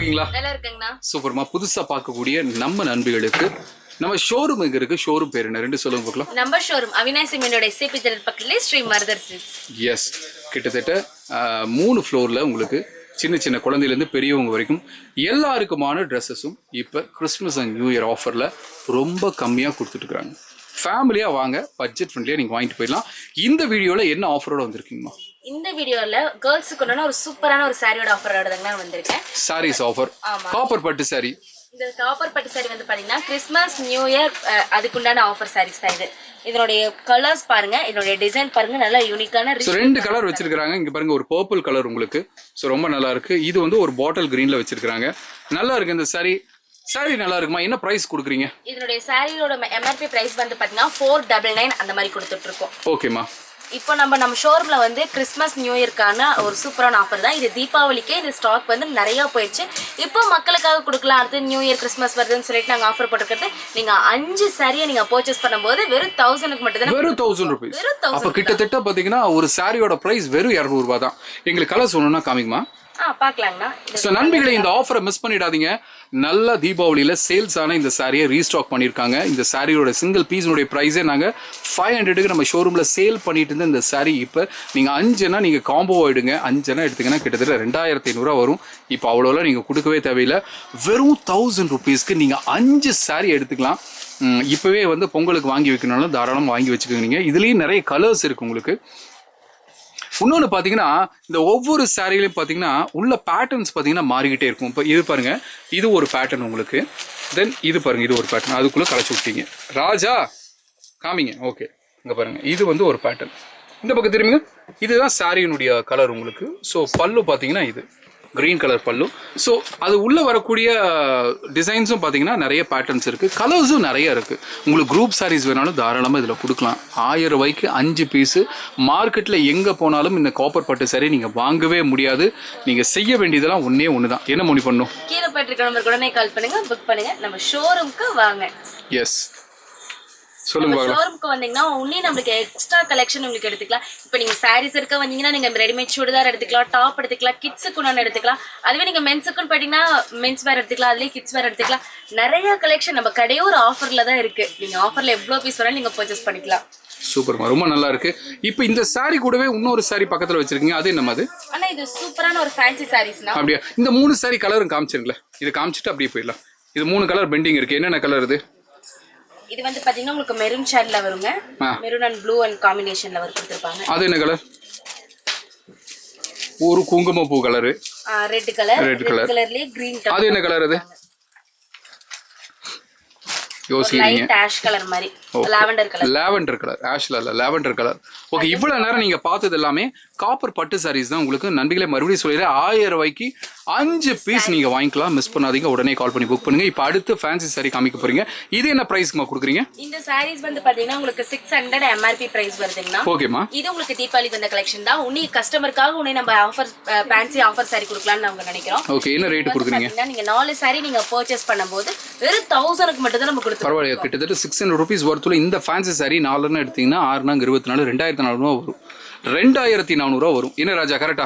இருக்கீங்களா? நல்லா இருக்கேங்கண்ணா. சூப்பர்மா. புதுசா பார்க்கக்கூடிய நம்ம நண்பிகளுக்கு நம்ம ஷோரூம் எங்க இருக்கு? ஷோரூம் பேர் என்ன? ரெண்டு சொல்லுங்க பார்க்கலாம். நம்ம ஷோரூம் அவினாசி மீனோட எஸ்ஏபி தியேட்டர் பக்கத்துல ஸ்ரீ மருதர் சில்க்ஸ். எஸ், கிட்டத்தட்ட 3 ஃப்ளோர்ல உங்களுக்கு சின்ன சின்ன குழந்தையிலேருந்து பெரியவங்க வரைக்கும் எல்லாருக்குமான ட்ரெஸ்ஸஸும் இப்போ கிறிஸ்மஸ் அண்ட் நியூ இயர் ஆஃபரில் ரொம்ப கம்மியாக கொடுத்துட்ருக்காங்க. ஃபேமிலியாக வாங்க, பட்ஜெட் ஃப்ரெண்ட்லியாக நீங்கள் வாங்கிட்டு போயிடலாம். இந்த வீடியோவில் என்ன ஆஃபரோட வந்திருக்கீங்கம்மா? இந்த வீடியோல கேர்ள்ஸுக்கு ஒரு சூப்பரான ஒரு சாரியோட ஆஃபரோட தான் வந்திருக்கேன். சாரீஸ் ஆஃபர், காப்பர் பட்டு சாரி. இந்த காப்பர் பட்டு சாரி வந்து பாத்தீங்கன்னா கிறிஸ்மஸ் நியூ இயர் அதுக்குண்டான ஆஃபர் சாரீஸ் தான் இது. இதனுடைய கலர்ஸ் பாருங்க, இதனுடைய டிசைன் பாருங்க, நல்ல யூனிக்கான. ரெண்டு கலர் வச்சிருக்காங்க. இங்க பாருங்க, ஒரு பர்பிள் கலர் உங்களுக்கு. ஸோ ரொம்ப நல்லா இருக்கு. இது வந்து ஒரு பாட்டில் கிரீன்ல வச்சிருக்காங்க. நல்லா இருக்கு இந்த சாரி. சாரி நல்லா இருக்குமா? என்ன பிரைஸ் கொடுக்குறீங்க? இதனுடைய சாரியோட எம்ஆர்பி பிரைஸ் வந்து பாத்தீங்கன்னா 499 அந்த மாதிரி கொடுத்துட்டு இருக்கோம். ஓகேமா. இப்போ நம்ம ஷோரூம்ல வந்து கிறிஸ்மஸ் நியூ இயர்க்கான ஒரு சூப்பரான ஆஃபர் தான் இது. தீபாவளிக்கே இந்த ஸ்டாக் வந்து நிறைய போயிடுச்சு. இப்போ மக்களுக்காக கொடுக்கலாம். அடுத்து நியூ இயர் கிறிஸ்மஸ் வருதுன்னு சொல்லிட்டு நாங்கள் ஆஃபர் போட்டுக்கிறது. நீங்க 5 சாரியை நீங்க பர்ச்சேஸ் பண்ணும்போது வெறும் 1000க்கு மட்டும் தான். வெறும் 1000 ரூபீஸ். அப்ப கிட்டத்தட்ட பாத்தீங்கன்னா ஒரு சாரியோட பிரைஸ் வெறும் 200 ரூபாய் தான். எங்களுக்கு கலர் சொல்லணும்னா காமிக்குமா? பாக்கலாங்கண்ணா. ஸோ நண்பிகளை, இந்த ஆஃபரை மிஸ் பண்ணிடாதீங்க. நல்ல தீபாவளியில சேல்ஸ் ஆன இந்த சாரியை ரீஸ்டாக் பண்ணியிருக்காங்க. இந்த சாரியோட சிங்கிள் பீஸினுடைய ப்ரைஸே நாங்கள் 500க்கு நம்ம ஷோரூமில் சேல் பண்ணிட்டு இருந்த இந்த சாரி இப்போ நீங்கள் 5னா நீங்கள் காம்போ ஆகிடுங்க. 5னா எடுத்தீங்கன்னா கிட்டத்தட்ட 2500 வரும். இப்போ அவ்வளோலாம் நீங்கள் கொடுக்கவே தேவையில்லை. வெறும் 1000 ருபீஸ்க்கு நீங்கள் 5 சாரி எடுத்துக்கலாம். இப்போவே வந்து பொங்கலுக்கு வாங்கி வைக்கணும்னாலும் தாராளமாக வாங்கி வச்சுக்கோங்க. நீங்கள் இதுலேயும் நிறைய கலர்ஸ் இருக்குது உங்களுக்கு. இன்னொன்று பார்த்தீங்கன்னா, இந்த ஒவ்வொரு சாரிலையும் பார்த்தீங்கன்னா உள்ள பேட்டர்ன்ஸ் பார்த்தீங்கன்னா மாறிக்கிட்டே இருக்கும். இப்போ இது பாருங்க, இது ஒரு பேட்டர்ன் உங்களுக்கு. தென் இது பாருங்க, இது ஒரு பேட்டர்ன். அதுக்குள்ளே களைச்சி விட்டீங்க. ராஜா காமிங்க. ஓகே, இங்கே பாருங்க, இது வந்து ஒரு பேட்டர்ன். இந்த பக்கம் திரும்பிங்க. இதுதான் சாரியினுடைய கலர் உங்களுக்கு. ஸோ பல்லு பார்த்தீங்கன்னா இது கிரீன் கலர் பல்லு. ஸோ அது உள்ளே வரக்கூடிய டிசைன்ஸும் பார்த்தீங்கன்னா நிறைய பேட்டர்ன்ஸ் இருக்குது, கலர்ஸும் நிறைய இருக்குது. உங்களுக்கு குரூப் சாரீஸ் வேணாலும் தாராளமாக இதில் கொடுக்கலாம். 1000 ரூபாய்க்கு 5 பீஸு. மார்க்கெட்டில் எங்கே போனாலும் இந்த காப்பர் பட்டு சாரி நீங்கள் வாங்கவே முடியாது. நீங்கள் செய்ய வேண்டியதெல்லாம் ஒன்று தான். என்ன முடிவு பண்ணணும்? கீழே போயிட்டு நம்பருக்கு உடனே கால் பண்ணுங்க, புக் பண்ணுங்க, நம்ம ஷோரூமுக்கு வாங்க. எஸ், சொல்லுங்க. ஷோரூமுக்கு வந்தீங்கன்னா உன்னே நம்மளுக்கு எக்ஸ்ட்ரா கலெக்ஷன் உங்களுக்கு எடுத்துக்கலாம். இப்போ நீங்க சாரீஸ் இருக்க வந்தீங்கன்னா நீங்க ரெடிமேட் சுடிதார் எடுத்துக்கலாம், டாப் எடுத்துக்கலாம், கிட்ஸுக்கு ஒன்று எடுத்துக்கலாம். அதுவே நீங்க மென்ஸுக்குன்னு போயிட்டீங்கன்னா மென்ஸ் வேர் எடுத்துக்கலாம், அதுலேயே கிட்ஸ் வேர் எடுத்துக்கலாம். நிறைய கலெக்ஷன் நம்ம கடையே ஒரு ஆஃபர்ல தான் இருக்கு. நீங்க ஆஃபர்ல எவ்வளோ பீஸ் வேணாலும் நீங்க பர்ச்சேஸ் பண்ணிக்கலாம். சூப்பர்மா, ரொம்ப நல்லா இருக்கு. இப்போ இந்த சாரி கூடவே இன்னொரு சாரி பக்கத்துல வச்சிருக்கீங்க, அது என்னமா? அது ஆனா இது சூப்பரான ஒரு ஃபேன்சி சாரீஸ்னா. அப்படியே இந்த 3 சாரி கலரும் காமிச்சிருங்களேன். இது காமிச்சிட்டு அப்படியே போயிடலாம். இது 3 கலர் பெண்டிங் இருக்கு. என்னென்ன கலர் இது? இது வந்து பாத்தீங்கன்னா உங்களுக்கு மெரூன் ஷேட்ல வருங்க. மெரூன் அண்ட் ப்ளூ அண்ட் காம்பினேஷன்ல கொடுத்திருப்பாங்க. அது என்ன கலர்? ஒரு குங்குமப்பூ கலர். Red colour. ரெட் கலர்லயே கிரீன் கலர். அது என்ன கலர்? அது யோசிக்கிறீங்க. லைட் ஆஷ் கலர் மாதிரி. Lavender colour. லாவெண்டர் கலர், ஆஷ்ல இல்ல, லாவெண்டர் கலர். ஓகே, இவ்வளவு நேரம் நீங்க பார்த்தது எல்லாமே காப்பர் பட்டு சாரீஸ் தான். உங்களுக்கு நண்பிகளை மறுபடியும் சொல்லிடுறேன், 1000 ரூபாய்க்கு 5 பீஸ் நீங்க வாங்கிக்கலாம். மிஸ் பண்ணாதீங்க, உடனே கால் பண்ணி புக் பண்ணுங்க. இப்போ அடுத்து ஃபேன்சி சாரி காமிக்க போறீங்க. இது என்ன பிரைஸ்மா கொடுக்குறீங்க? இந்த சாரீஸ் வந்து பாத்தீங்கன்னா உங்களுக்கு 600 எம்ஆர்பி பிரைஸ் வருதுங்கண்ணா. ஓகேமா. இது உங்களுக்கு தீபாவளிக்கு வந்த கலெக்ஷன் தான். உன்னி கஸ்டமருக்காக உன்னை நம்ம ஆஃபர் ஃபேன்சி ஆஃபர் சாரி கொடுக்கலாம்னு நாங்க நினைக்கிறோம். ஓகே, என்ன ரேட் கொடுக்குறீங்க? நீங்க 4 சாரி நீங்க பர்ச்சேஸ் பண்ணும்போது வெறும் 1000க்கு மட்டும் தான் நம்ம கொடுத்துருக்கோம். பரவாயில்ல, கிட்டத்தட்ட 600 ருபீஸ் ஒர்த்துல இந்த ஃபேன்சி சாரி 4 எடுத்தீங்கன்னா 6 24 2400 வரும். 2400 வரும். என்ன ராஜா, கரெக்டா?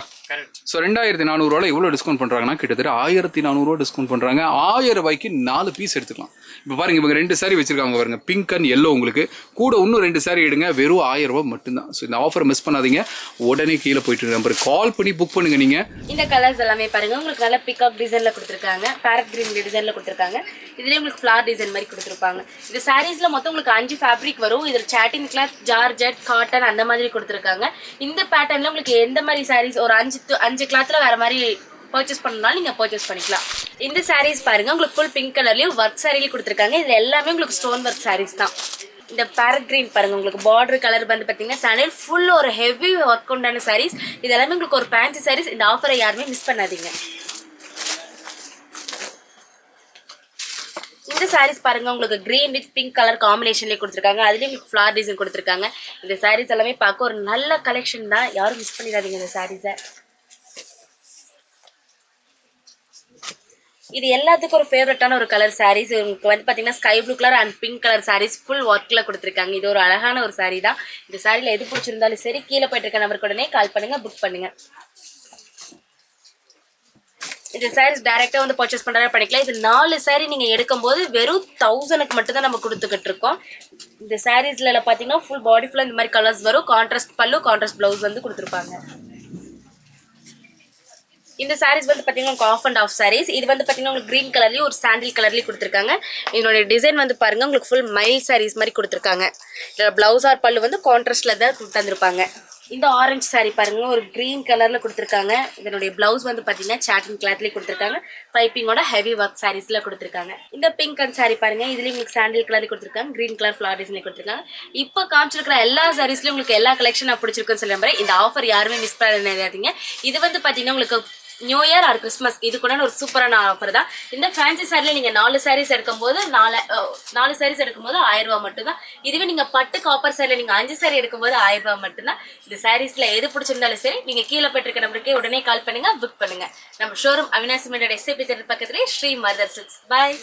ஸோ 2400 இவ்வளோ டிஸ்கவுண்ட் பண்ணுறாங்கன்னா கிட்டத்தட்ட 1400 டிஸ்கவுண்ட் பண்ணுறாங்க. 1000 ரூபாய்க்கு 4 பீஸ் எடுத்துக்கலாம். இப்போ பாருங்க, இவங்க 2 சாரி வச்சிருக்காங்க பாருங்க, பிங்க் அண்ட் எல்லோ. உங்களுக்கு கூட இன்னும் 2 சாரி எடுங்க, வெறும் 1000 ரூபாய் மட்டும்தான். ஸோ இந்த ஆஃபர் மிஸ் பண்ணாதீங்க, உடனே கீழே போயிட்டு நம்பருக்கு கால் பண்ணி புக் பண்ணுங்க. நீங்க இந்த கலர்ஸ் எல்லாமே பாருங்க, உங்களுக்கு நல்ல பிகாக் டிசைன்ல கொடுத்துருக்காங்க, பேரட் கிரீன் டிசைன்ல கொடுத்துருக்காங்க. இதுலேயே உங்களுக்கு ஃப்ளார் டிசைன் மாதிரி கொடுத்துருப்பாங்க. இந்த சாரீஸ்ல மொத்தம் உங்களுக்கு 5 ஃபேப்ரிக் வரும். இதில் சாட்டின் கிளாத், ஜார்ஜெட், காட்டன் அந்த மாதிரி கொடுத்துருக்காங்க. இந்த பேட்டர்ன்ல உங்களுக்கு எந்த மாதிரி சாரீஸ் ஒரு 5 கிளாத்ல வேற மாதிரி பர்ச்சேஸ் பண்ணனாலும் நீங்க பர்ச்சேஸ் பண்ணிக்கலாம். இந்த சாரீஸ் பாருங்க, உங்களுக்கு ஃபுல் பிங்க் கலர்லயும் ஒர்க் சாரியில கொடுத்துருக்காங்க. இதுல எல்லாமே உங்களுக்கு ஸ்டோன் ஒர்க் சாரீஸ் தான். இந்த பேரட் கிரீன் பாருங்க, உங்களுக்கு பார்டர் கலர் வந்து பாத்தீங்கன்னா சாண்டில் ஃபுல் ஒரு ஹெவி ஒர்க் உண்டான சாரீஸ். இது எல்லாமே உங்களுக்கு ஒரு ஃபேன்சி சாரீஸ். இந்த ஆஃபரை யாருமே மிஸ் பண்ணாதீங்க. இந்த சாரீஸ் பாருங்க, உங்களுக்கு கிரீன் வித் பிங்க் கலர் காம்பினேஷன்லேயே கொடுத்துருக்காங்க. அதுலேயும் உங்களுக்கு ஃப்ளார் டிசைன் கொடுத்துருக்காங்க. இந்த சாரீஸ் எல்லாமே பார்க்க ஒரு நல்ல கலெக்ஷன் தான். யாரும் மிஸ் பண்ணிடாதீங்க இந்த சாரீஸை. இது எல்லாத்துக்கும் ஒரு ஃபேவரட்டான ஒரு கலர் சாரீஸ். உங்களுக்கு வந்து பார்த்தீங்கன்னா sky blue colour and pink colour saris full ஒர்க்கில் கொடுத்துருக்காங்க. இது ஒரு அழகான ஒரு சாரீ தான். இந்த சாரியில் எது பிடிச்சிருந்தாலும் சரி, கீழே போயிட்டு இருக்க நம்பருக்கு உடனே கால் பண்ணுங்க, புக் பண்ணுங்க. இந்த சாரீஸ் டைரெக்டாக வந்து பர்ச்சேஸ் பண்ணுறதா பண்ணிக்கலாம். இது 4 சாரீ நீங்கள் எடுக்கும்போது வெறும் 1000க்கு மட்டும் தான் நம்ம கொடுத்துக்கிட்டு இருக்கோம். இந்த சாரீஸ்ல பார்த்தீங்கன்னா ஃபுல் பாடி ஃபுல்லாக இந்த மாதிரி கலர்ஸ் வரும். கான்ட்ராஸ்ட் பல்லு, கான்ட்ராஸ்ட் ப்ளவுஸ் வந்து கொடுத்துருப்பாங்க. இந்த சாரீஸ் வந்து பார்த்தீங்கன்னா உங்களுக்கு ஆஃப் அண்ட் ஆஃப் சாரீஸ். இது வந்து பார்த்தீங்கன்னா உங்களுக்கு க்ரீன் கலர்லேயும் ஒரு சாண்டில் கலர்லேயும் கொடுத்துருக்காங்க. இதனுடைய டிசைன் வந்து பாருங்கள் உங்களுக்கு ஃபுல் மைல் சாரீஸ் மாதிரி கொடுத்துருக்காங்க. இதில் ப்ளவுஸ் ஆர் பல்லு வந்து கான்ட்ராஸ்டில் தான் தந்துருப்பாங்க. இந்த ஆரஞ்சு சாரீ பாருங்க ஒரு க்ரீன் கலரில் கொடுத்துருக்காங்க. இதனுடைய ப்ளவுஸ் வந்து பார்த்தீங்கன்னா சாட்டின் கிளாத்லேயே கொடுத்துருக்காங்க. பைப்பிங்கோட ஹெவி ஒர்க் சாரீஸில் கொடுத்துருக்காங்க. இந்த பிங்க் அண்ட் சாரீ பாருங்க இதுலேயும் உங்களுக்கு சாண்டில் கலர்லேயே கொடுத்துருக்காங்க. க்ரீன் கலர் ஃப்ளார் டிசைன்லேயே கொடுத்துருக்காங்க. இப்போ காமிச்சிருக்கிற எல்லா சாரீஸ்லையும் உங்களுக்கு எல்லா கலெக்ஷன் நான் பிடிச்சிருக்குன்னு சொல்ல நம்புறேன். இந்த ஆஃபர் யாருமே மிஸ் பண்ணிடாதீங்க. இது வந்து பார்த்தீங்கன்னா உங்களுக்கு நியூ இயர் ஆர் கிறிஸ்மஸ் இது கூட ஒரு சூப்பரான ஆஃபர் தான். இந்த ஃபேன்சி சாரியில் நீங்கள் 4 சாரீஸ் எடுக்கும்போது 4 சாரீஸ் எடுக்கும்போது 1000 ரூபா மட்டும்தான். இதுவே நீங்கள் பட்டு காப்பர் சாரியில் நீங்கள் 5 சாரீ எடுக்கும்போது 1000 ரூபா மட்டும்தான். இந்த சாரீஸில் எது பிடிச்சிருந்தாலும் சரி நீங்கள் கீழே போட்டிருக்க நம்பருக்கே உடனே கால் பண்ணுங்கள், புக் பண்ணுங்கள். நம்ம ஷோரூம் அவினாசி மெண்டோட எஸ்ஏபி தேட்டர் பக்கத்துலேயே ஸ்ரீ மதர் சில்க்ஸ். பாய்.